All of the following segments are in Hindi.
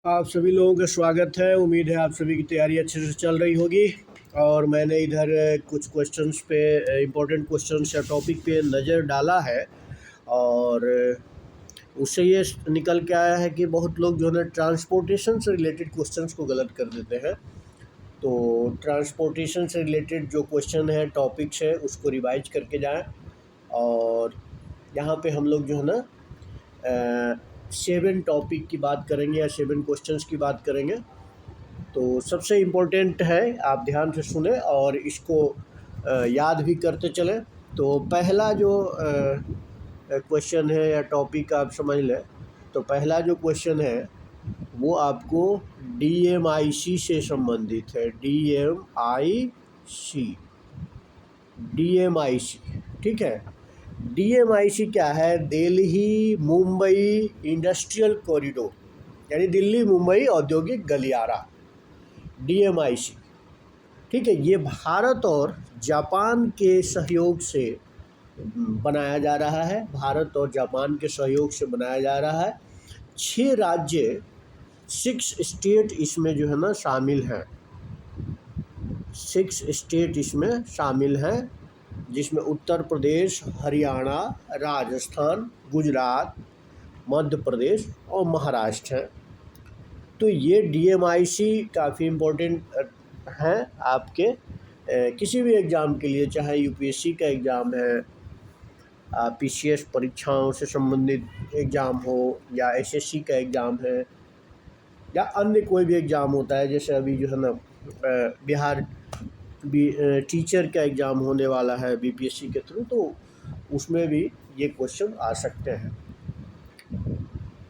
आप सभी लोगों का स्वागत है। उम्मीद है आप सभी की तैयारी अच्छे से चल रही होगी। और मैंने इधर कुछ क्वेश्चंस पे, इम्पोर्टेंट क्वेश्चंस या टॉपिक पे नज़र डाला है और उससे ये निकल के आया है कि बहुत लोग जो है ट्रांसपोर्टेशन से रिलेटेड क्वेश्चंस को गलत कर देते हैं। तो ट्रांसपोर्टेशन से रिलेटेड जो क्वेश्चन है, टॉपिक्स है, उसको रिवाइज करके जाएँ। और यहाँ पे हम लोग जो है ना 7 टॉपिक की बात करेंगे या 7 क्वेश्चंस की बात करेंगे। तो सबसे इम्पोर्टेंट है, आप ध्यान से सुने और इसको याद भी करते चलें। तो पहला जो क्वेश्चन है या टॉपिक आप समझ लें। तो पहला जो क्वेश्चन है वो आपको DMIC से संबंधित है। DMIC, ठीक है। DMIC क्या है? दिल्ली मुंबई इंडस्ट्रियल कॉरिडोर, यानी दिल्ली मुंबई औद्योगिक गलियारा, DMIC, ठीक है। ये भारत और जापान के सहयोग से बनाया जा रहा है। भारत और जापान के सहयोग से बनाया जा रहा है। 6 राज्य, 6 स्टेट इसमें जो है ना शामिल हैं। 6 स्टेट इसमें शामिल हैं, जिसमें उत्तर प्रदेश, हरियाणा, राजस्थान, गुजरात, मध्य प्रदेश और महाराष्ट्र है। तो ये DMIC काफ़ी इम्पोर्टेंट है आपके किसी भी एग्ज़ाम के लिए, चाहे UPSC का एग्ज़ाम है, PCS परीक्षाओं से संबंधित एग्ज़ाम हो, या SSC का एग्ज़ाम है, या अन्य कोई भी एग्ज़ाम होता है। जैसे अभी जो है ना बिहार टीचर का एग्ज़ाम होने वाला है BPSC के थ्रू, तो उसमें भी ये क्वेश्चन आ सकते हैं।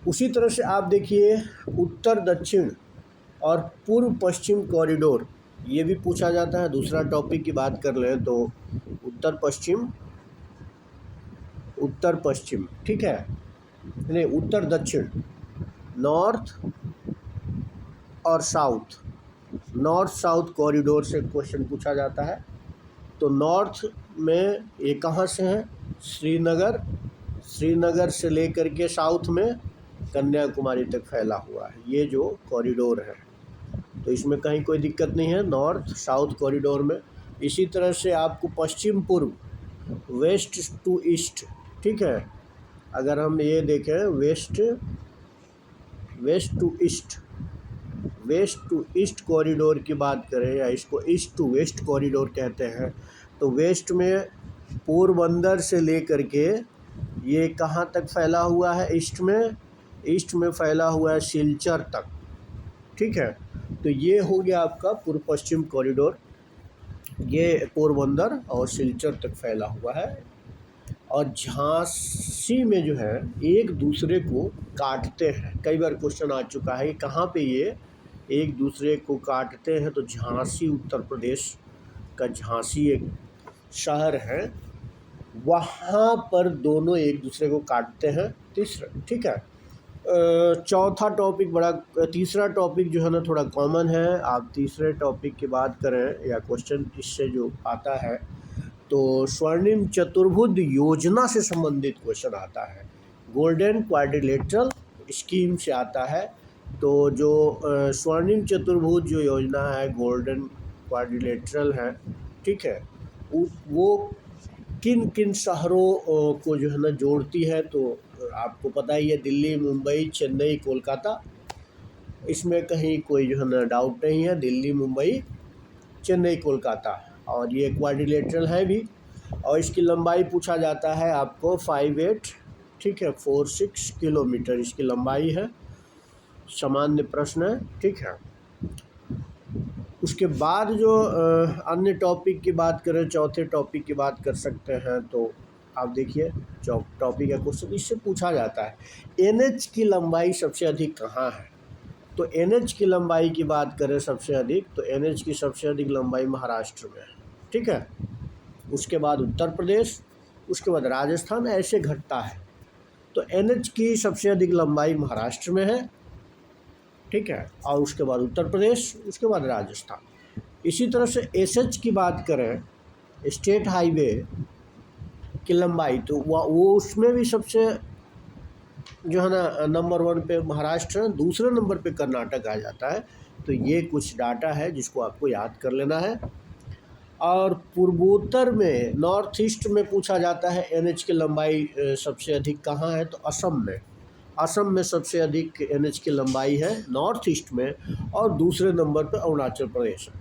उसी तरह से आप देखिए, उत्तर दक्षिण और पूर्व पश्चिम कॉरिडोर, ये भी पूछा जाता है। दूसरा टॉपिक की बात कर लें तो उत्तर पश्चिम, ठीक है, नहीं, उत्तर दक्षिण, नॉर्थ और नॉर्थ साउथ कॉरिडोर से क्वेश्चन पूछा जाता है। तो नॉर्थ में ये कहाँ से है? श्रीनगर से लेकर के साउथ में कन्याकुमारी तक फैला हुआ है ये जो कॉरिडोर है। तो इसमें कहीं कोई दिक्कत नहीं है नॉर्थ साउथ कॉरिडोर में। इसी तरह से आपको पश्चिम पूर्व, वेस्ट टू ईस्ट, ठीक है। अगर हम ये देखें वेस्ट टू ईस्ट कॉरिडोर की बात करें, या इसको ईस्ट टू वेस्ट कॉरिडोर कहते हैं, तो वेस्ट में पोरबंदर से लेकर के ये कहाँ तक फैला हुआ है? ईस्ट में फैला हुआ है सिलचर तक, ठीक है। तो ये हो गया आपका पूर्व पश्चिम कॉरिडोर। ये पोरबंदर और सिलचर तक फैला हुआ है। और झांसी में जो है एक दूसरे को काटते हैं। कई बार क्वेश्चन आ चुका है कि कहाँ पे ये एक दूसरे को काटते हैं। तो झांसी, उत्तर प्रदेश का झांसी एक शहर है, वहाँ पर दोनों एक दूसरे को काटते हैं। तीसरा, ठीक है। तीसरा टॉपिक जो है ना थोड़ा कॉमन है। आप तीसरे टॉपिक की बात करें या क्वेश्चन इससे जो आता है, तो स्वर्णिम चतुर्भुज योजना से संबंधित क्वेश्चन आता है। गोल्डन क्वाड्रिलेटरल स्कीम से आता है। तो जो स्वर्णिम चतुर्भुज जो योजना है, गोल्डन क्वाड्रिलेटरल है, ठीक है, वो किन किन शहरों को जो है ना जोड़ती है? तो आपको पता ही है, दिल्ली, मुंबई, चेन्नई, कोलकाता। इसमें कहीं कोई जो है ना डाउट नहीं है, दिल्ली, मुंबई, चेन्नई, कोलकाता। और ये क्वाड्रिलेटरल है भी। और इसकी लंबाई पूछा जाता है आपको 58, ठीक है, 46 किलोमीटर इसकी लंबाई है। सामान्य प्रश्न है, ठीक है। उसके बाद जो अन्य टॉपिक की बात करें, चौथे टॉपिक की बात कर सकते हैं। तो आप देखिए, टॉपिक या क्वेश्चन इससे पूछा जाता है, NH की लंबाई सबसे अधिक कहाँ है? तो NH की लंबाई की बात करें सबसे अधिक, तो NH की सबसे अधिक लंबाई महाराष्ट्र में है, ठीक है। उसके बाद उत्तर प्रदेश, उसके बाद राजस्थान, ऐसे घटता है। तो NH की सबसे अधिक लंबाई महाराष्ट्र में है, ठीक है। और उसके बाद उत्तर प्रदेश, उसके बाद राजस्थान। इसी तरह से SH की बात करें, स्टेट हाईवे की लंबाई, तो वो उसमें भी सबसे जो है ना नंबर 1 पे महाराष्ट्र, दूसरे नंबर पे कर्नाटक आ जाता है। तो ये कुछ डाटा है जिसको आपको याद कर लेना है। और पूर्वोत्तर में, नॉर्थ ईस्ट में पूछा जाता है एनएच की लंबाई सबसे अधिक कहाँ है, तो असम में। असम में सबसे अधिक एनएच की लंबाई है नॉर्थ ईस्ट में, और दूसरे नंबर पर अरुणाचल प्रदेश है।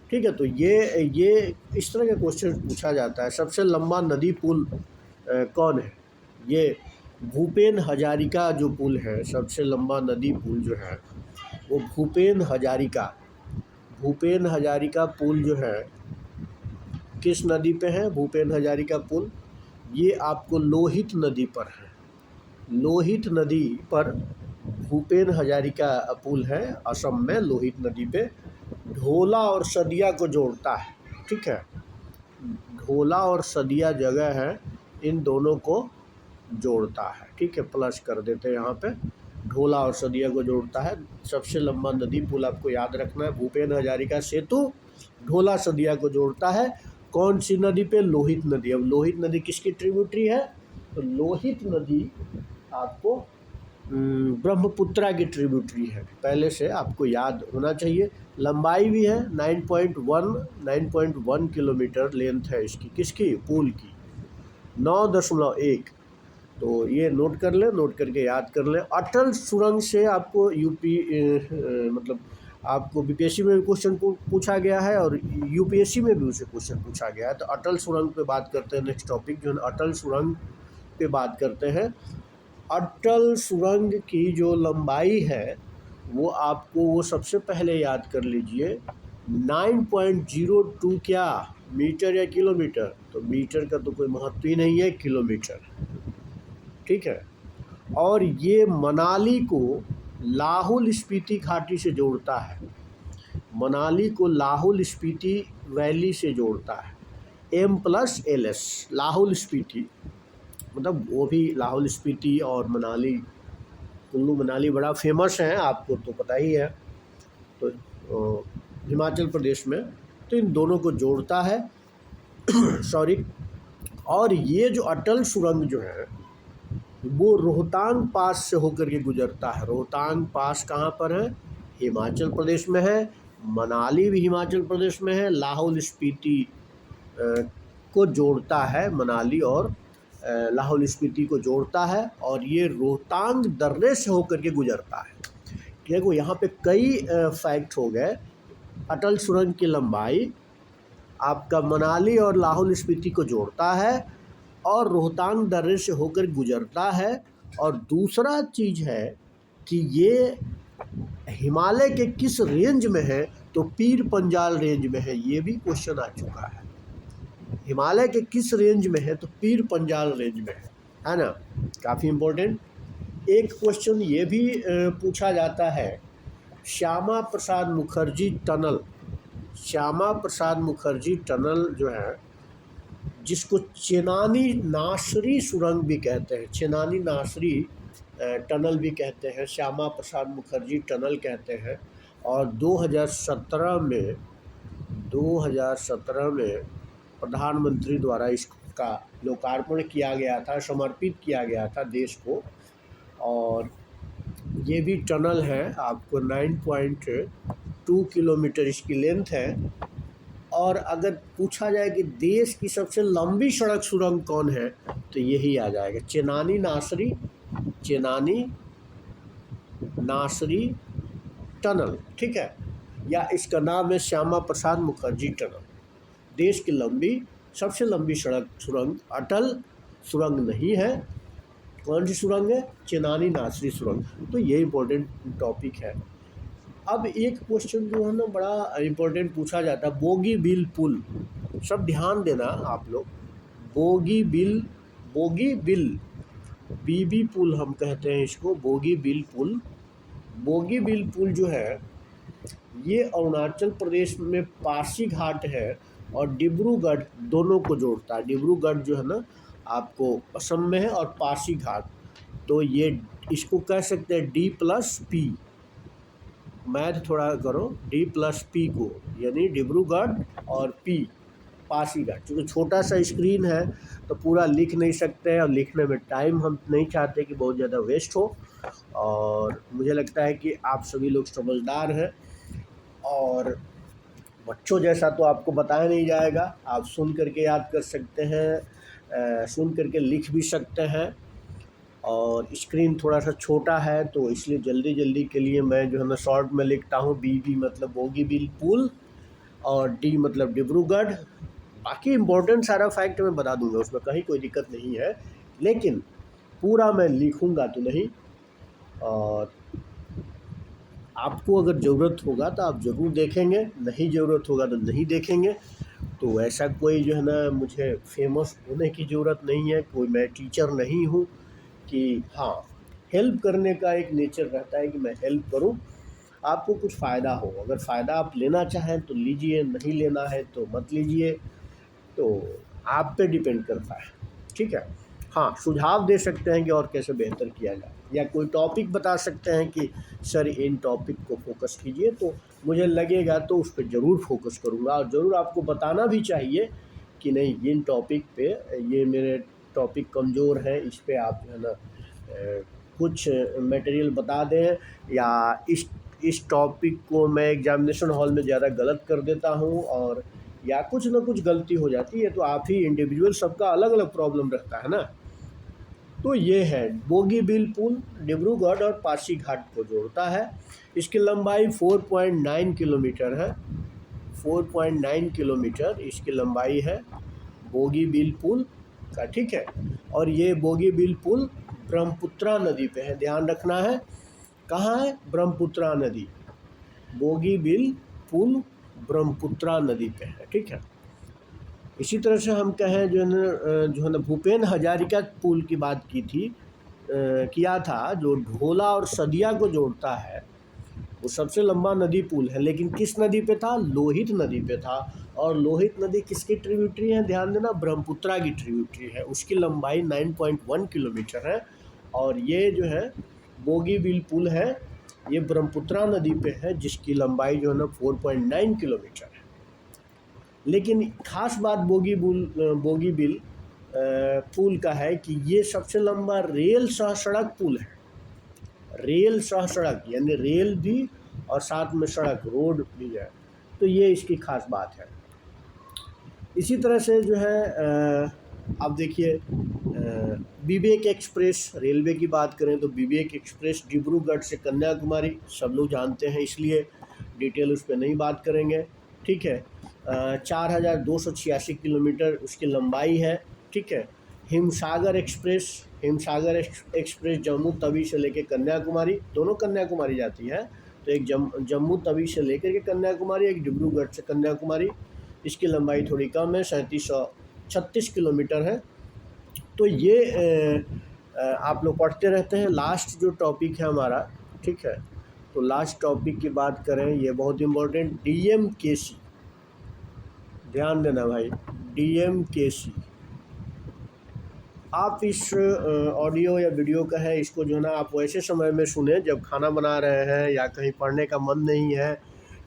ठीक है, तो ये इस तरह का क्वेश्चन पूछा जाता है। सबसे लंबा नदी पुल कौन है? ये भूपेन हजारिका जो पुल है, सबसे लंबा नदी पुल जो है वो भूपेन हजारिका पुल जो है किस नदी पे है? भूपेन हजारिका पुल ये आपको लोहित नदी पर है। लोहित नदी पर भूपेन हजारिका पुल है, असम में लोहित नदी पे। ढोला और सदिया को जोड़ता है। ठीक है, ढोला और सदिया जगह है, इन दोनों को जोड़ता है। ठीक है, प्लस कर देते हैं यहाँ पे, ढोला और सदिया को जोड़ता है। सबसे लंबा नदी पुल आपको याद रखना है, भूपेन हजारिका सेतु ढोला सदिया को जोड़ता है। कौन सी नदी पे? लोहित नदी। अब लोहित नदी किसकी ट्रिब्यूटरी है? तो लोहित नदी आपको ब्रह्मपुत्रा की ट्रिब्यूटरी है, पहले से आपको याद होना चाहिए। लंबाई भी है 9.1 किलोमीटर लेंथ है इसकी, किसकी? पुल की 9.1। तो ये नोट कर लें, नोट करके याद कर लें। अटल सुरंग से आपको मतलब आपको बीपीएससी में भी क्वेश्चन पूछा गया है और यूपीएससी में भी उसे क्वेश्चन पूछा गया है। तो अटल सुरंग पे बात करते हैं। नेक्स्ट टॉपिक जो है अटल सुरंग पे बात करते हैं। अटल सुरंग की जो लंबाई है वो आपको, वो सबसे पहले याद कर लीजिए, 9.02 क्या मीटर या किलोमीटर? तो मीटर का तो कोई महत्व ही नहीं है, किलोमीटर। ठीक है, और ये मनाली को लाहौल स्पीति घाटी से जोड़ता है। मनाली को लाहौल स्पीति वैली से जोड़ता है। M+LS लाहौल स्पीति, मतलब वो भी लाहौल स्पीति और मनाली, कुल्लू मनाली बड़ा फेमस है, आपको तो पता ही है। तो हिमाचल प्रदेश में, तो इन दोनों को जोड़ता है सॉरी। और ये जो अटल सुरंग जो है वो रोहतांग पास से होकर के गुजरता है। रोहतांग पास कहाँ पर है? हिमाचल प्रदेश में है। मनाली भी हिमाचल प्रदेश में है। लाहौल स्पीति को जोड़ता है, मनाली और लाहौल स्पीति को जोड़ता है, और ये रोहतांग दर्रे से होकर के गुजरता है। देखो यहाँ पे कई फैक्ट हो गए। अटल सुरंग की लंबाई आपका मनाली और लाहौल स्पीति को जोड़ता है और रोहतांग दर्रे से होकर गुजरता है। और दूसरा चीज़ है कि ये हिमालय के किस रेंज में है? तो पीर पंजाल रेंज में है। ये भी क्वेश्चन आ चुका है, हिमालय के किस रेंज में है? तो पीर पंजाल रेंज में है ना। काफ़ी इम्पोर्टेंट। एक क्वेश्चन ये भी पूछा जाता है, श्यामा प्रसाद मुखर्जी टनल, श्यामा प्रसाद मुखर्जी टनल जो है, जिसको चेनानी नासरी सुरंग भी कहते हैं, चेनानी नासरी टनल भी कहते हैं, श्यामा प्रसाद मुखर्जी टनल कहते हैं। और 2017 में प्रधानमंत्री द्वारा इसका लोकार्पण किया गया था, समर्पित किया गया था देश को। और ये भी टनल है, आपको 9.2 किलोमीटर इसकी लेंथ है। और अगर पूछा जाए कि देश की सबसे लंबी सड़क सुरंग कौन है, तो यही आ जाएगा, चेनानी नासरी टनल। ठीक है, या इसका नाम है श्यामा प्रसाद मुखर्जी टनल। देश की सबसे लंबी सड़क सुरंग अटल सुरंग नहीं है। कौन सी सुरंग है? चेनानी नासरी सुरंग। तो ये इम्पोर्टेंट टॉपिक है। अब एक क्वेश्चन जो है ना बड़ा इम्पोर्टेंट पूछा जाता है, बोगीबील पुल। सब ध्यान देना आप लोग, बोगीबील बीबी पुल हम कहते हैं इसको, बोगीबील पुल। बोगीबील पुल जो है ये अरुणाचल प्रदेश में पासीघाट है और डिब्रूगढ़ दोनों को जोड़ता है। डिब्रूगढ़ जो है ना आपको असम में है, और पासीघाट, तो ये इसको कह सकते हैं D+P। मैथ थोड़ा करो, D+P को, यानी डिब्रूगढ़ और P, पासीघाट, क्योंकि छोटा सा स्क्रीन है तो पूरा लिख नहीं सकते हैं और लिखने में टाइम हम नहीं चाहते कि बहुत ज़्यादा वेस्ट हो। और मुझे लगता है कि आप सभी लोग समझदार हैं और बच्चों जैसा तो आपको बताया नहीं जाएगा, आप सुन करके याद कर सकते हैं, सुन करके लिख भी सकते हैं। और स्क्रीन थोड़ा सा छोटा है तो इसलिए जल्दी जल्दी के लिए मैं जो है ना शॉर्ट में लिखता हूँ। बी मतलब बोगीबिल पुल और डी मतलब डिब्रूगढ़। बाकी इम्पोर्टेंट सारा फैक्ट मैं बता दूंगा, उसमें कहीं कोई दिक्कत नहीं है, लेकिन पूरा मैं लिखूंगा तो नहीं। और आपको अगर ज़रूरत होगा तो आप ज़रूर देखेंगे, नहीं ज़रूरत होगा तो नहीं देखेंगे। तो ऐसा कोई जो है ना मुझे फेमस होने की ज़रूरत नहीं है, कोई मैं टीचर नहीं हूँ कि हाँ, हेल्प करने का एक नेचर रहता है कि मैं हेल्प करूँ, आपको कुछ फ़ायदा हो। अगर फ़ायदा आप लेना चाहें तो लीजिए, नहीं लेना है तो मत लीजिए, तो आप पे डिपेंड करता है। ठीक है, हाँ, सुझाव दे सकते हैं कि और कैसे बेहतर किया जाए, या कोई टॉपिक बता सकते हैं कि सर इन टॉपिक को फोकस कीजिए, तो मुझे लगेगा तो उस पर ज़रूर फोकस करूँगा। और ज़रूर आपको बताना भी चाहिए कि नहीं, इन टॉपिक पे ये मेरे टॉपिक कमज़ोर है, इस पे आप जो है ना कुछ मटेरियल बता दें, या इस टॉपिक को मैं एग्जामिनेशन हॉल में ज़्यादा गलत कर देता हूँ, और या कुछ ना कुछ गलती हो जाती है। तो आप ही इंडिविजुअल, सबका अलग अलग प्रॉब्लम रहता है ना। तो ये है बोगीबिल पुल, डिब्रूगढ़ और पासीघाट को जोड़ता है। इसकी लंबाई 4.9 किलोमीटर है, 4.9 किलोमीटर इसकी लंबाई है बोगीबिल पुल का। ठीक है, और ये बोगीबिल पुल ब्रह्मपुत्रा नदी पे है, ध्यान रखना है। कहाँ है? ब्रह्मपुत्रा नदी, बोगीबिल पुल ब्रह्मपुत्रा नदी पे है। ठीक है, इसी तरह से हम कहें जो है ना भूपेन हजारिका पुल की बात की थी, किया था, जो ढोला और सदिया को जोड़ता है, वो सबसे लंबा नदी पुल है। लेकिन किस नदी पे था? लोहित नदी पे था। और लोहित नदी किसकी ट्रिब्यूटरी है? ध्यान देना, ब्रह्मपुत्रा की ट्रिब्यूटरी है। उसकी लंबाई 9.1 किलोमीटर है। और ये जो है बोगीबिल पुल है, ये ब्रह्मपुत्रा नदी पे है, जिसकी लंबाई जो है ना 4.9 किलोमीटर है। लेकिन खास बात बोगीबिल पुल का है कि ये सबसे लंबा रेल सह सड़क पुल है। रेल सह सड़क यानी रेल भी और साथ में सड़क, रोड भी है, तो ये इसकी खास बात है। इसी तरह से जो है आप देखिए, विवेक एक्सप्रेस, रेलवे की बात करें तो विवेक एक्सप्रेस डिब्रूगढ़ से कन्याकुमारी, सब लोग जानते हैं, इसलिए डिटेल उस पर नहीं बात करेंगे। ठीक है, 4,286 किलोमीटर उसकी लंबाई है। ठीक है, हिमसागर एक्सप्रेस जम्मू तवी से लेकर कन्याकुमारी, दोनों कन्याकुमारी जाती है, तो एक जम्मू तवी से लेकर के कन्याकुमारी, एक डिब्रूगढ़ से कन्याकुमारी। इसकी लंबाई थोड़ी कम है, 3736 किलोमीटर है। तो ये आप लोग पढ़ते रहते हैं। लास्ट जो टॉपिक है हमारा, ठीक है, तो लास्ट टॉपिक की बात करें, ये बहुत इम्पोर्टेंट, DMKC, ध्यान देना भाई, DMKC। आप इस ऑडियो या वीडियो का है, इसको जो है ना आप वैसे समय में सुने जब खाना बना रहे हैं, या कहीं पढ़ने का मन नहीं है,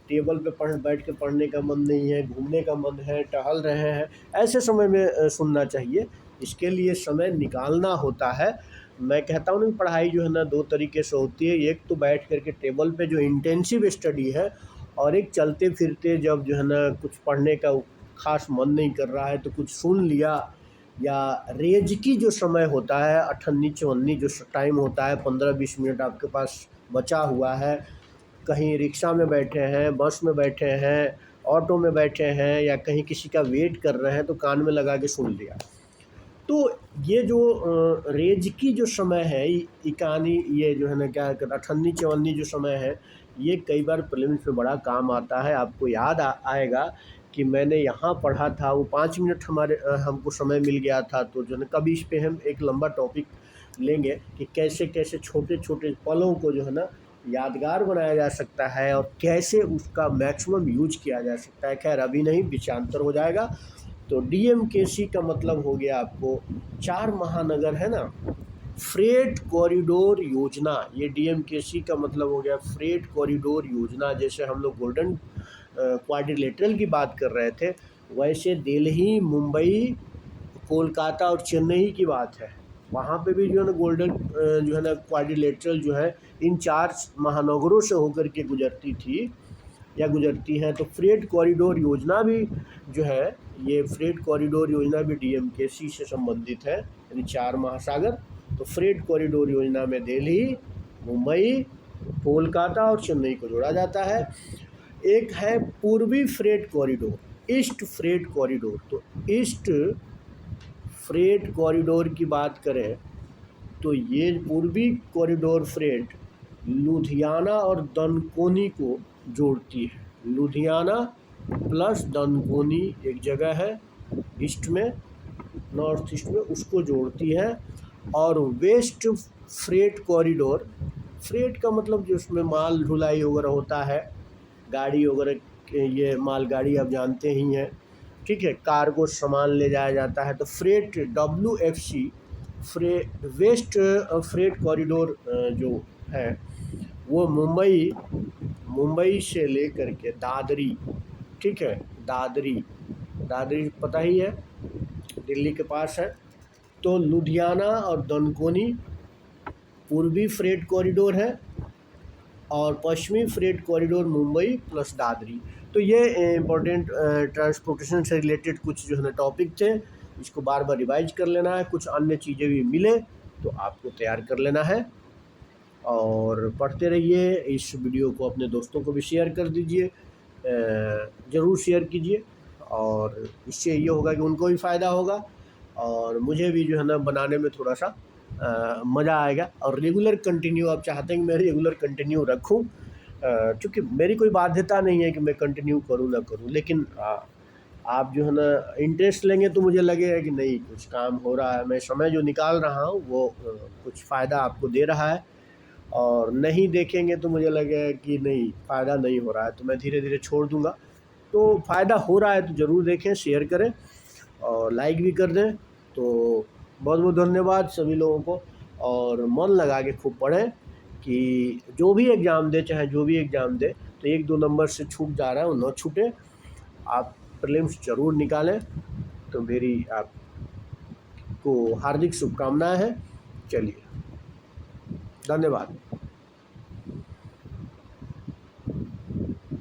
टेबल पे बैठ के पढ़ने का मन नहीं है, घूमने का मन है, टहल रहे हैं, ऐसे समय में सुनना चाहिए। इसके लिए समय निकालना होता है। मैं कहता हूँ ना, पढ़ाई जो है ना 2 तरीके से होती है, एक तो बैठ कर के टेबल पे जो इंटेंसिव स्टडी है, और एक चलते फिरते जब जो है ना कुछ पढ़ने का खास मन नहीं कर रहा है तो कुछ सुन लिया, या रेज़की जो समय होता है, अठन्नी-चवन्नी जो टाइम होता है, 15-20 मिनट आपके पास बचा हुआ है, कहीं रिक्शा में बैठे हैं, बस में बैठे हैं, ऑटो में बैठे हैं, या कहीं किसी का वेट कर रहे हैं, तो कान में लगा के सुन लिया। तो ये जो रेज़की जो समय है, इकानी, ये जो है ना क्या कहते हैं, अठन्नी-चवन्नी जो समय है, ये कई बार प्रीलिम्स में बड़ा काम आता है। आपको याद आएगा कि मैंने यहाँ पढ़ा था, वो 5 मिनट हमको समय मिल गया था, तो जो है कभी इस पे हम एक लंबा टॉपिक लेंगे कि कैसे कैसे छोटे छोटे पलों को जो है ना यादगार बनाया जा सकता है, और कैसे उसका मैक्सिमम यूज किया जा सकता है। खैर अभी नहीं, विचारांतर हो जाएगा। तो DMKC का मतलब हो गया आपको 4 महानगर है ना, फ्रेट कॉरिडोर योजना। ये DMKC का मतलब हो गया फ्रेट कॉरिडोर योजना। जैसे हम लोग गोल्डन क्वाड्रिलेटरल की बात कर रहे थे, वैसे दिल्ली, मुंबई, कोलकाता और चेन्नई की बात है, वहाँ पे भी जो है ना गोल्डन जो है ना क्वाड्रिलेटरल जो है इन 4 महानगरों से होकर के गुजरती थी या गुजरती हैं। तो फ्रेट कॉरिडोर योजना भी जो है, ये फ्रेट कॉरिडोर योजना भी डीएमकेसी से संबंधित है, यानी 4 महासागर। तो फ्रेट कॉरिडोर योजना में दिल्ली, मुंबई, कोलकाता और चेन्नई को जोड़ा जाता है। एक है पूर्वी freight corridor, east freight corridor. तो ईस्ट फ्रेट कॉरिडोर की बात करें तो ये पूर्वी कॉरिडोर फ्रेट लुधियाना और दनकोनी को जोड़ती है। लुधियाना प्लस दनकोनी एक जगह है ईस्ट में, नॉर्थ ईस्ट में, उसको जोड़ती है। और वेस्ट फ्रेट कॉरिडोर, फ्रेट का मतलब जो उसमें माल ढुलाई वगैरह होता है, गाड़ी वगैरह, ये मालगाड़ी आप जानते ही हैं, ठीक है, कार्गो सामान ले जाया जाता है। तो freight WFC west freight corridor जो है वो मुंबई से लेकर के दादरी, ठीक है, दादरी पता ही है, दिल्ली के पास है। तो लुधियाना और दनकोनी पूर्वी फ्रेट कॉरिडोर है और पश्चिमी freight corridor Mumbai plus Dadri. तो ये इम्पोर्टेंट ट्रांसपोर्टेशन से रिलेटेड कुछ जो है ना टॉपिक थे, इसको बार बार रिवाइज कर लेना है। कुछ अन्य चीज़ें भी मिले तो आपको तैयार कर लेना है और पढ़ते रहिए। इस वीडियो को अपने दोस्तों को भी शेयर कर दीजिए, ज़रूर शेयर कीजिए, और इससे ये होगा कि उनको भी फ़ायदा होगा और मुझे भी जो है ना बनाने में थोड़ा सा मज़ा आएगा। और रेगुलर कंटिन्यू आप चाहते हैं कि मैं रेगुलर कंटिन्यू रखूं, क्योंकि मेरी कोई बाध्यता नहीं है कि मैं कंटिन्यू करूं ना करूं, लेकिन आप जो है ना इंटरेस्ट लेंगे तो मुझे लगेगा कि नहीं कुछ काम हो रहा है, मैं समय जो निकाल रहा हूं वो कुछ फ़ायदा आपको दे रहा है। और नहीं देखेंगे तो मुझे लगेगा कि नहीं फ़ायदा नहीं हो रहा है, तो मैं धीरे धीरे छोड़ दूँगा। तो फ़ायदा हो रहा है तो ज़रूर देखें, शेयर करें और लाइक भी कर दें। तो बहुत बहुत धन्यवाद सभी लोगों को, और मन लगा के खूब पढ़ें कि जो भी एग्ज़ाम दे, चाहे जो भी एग्ज़ाम दे, तो 1-2 नंबर से छूट जा रहा है वो न छूटे, आप प्रीलिम्स ज़रूर निकालें। तो मेरी आपको हार्दिक शुभकामनाएं हैं। चलिए, धन्यवाद।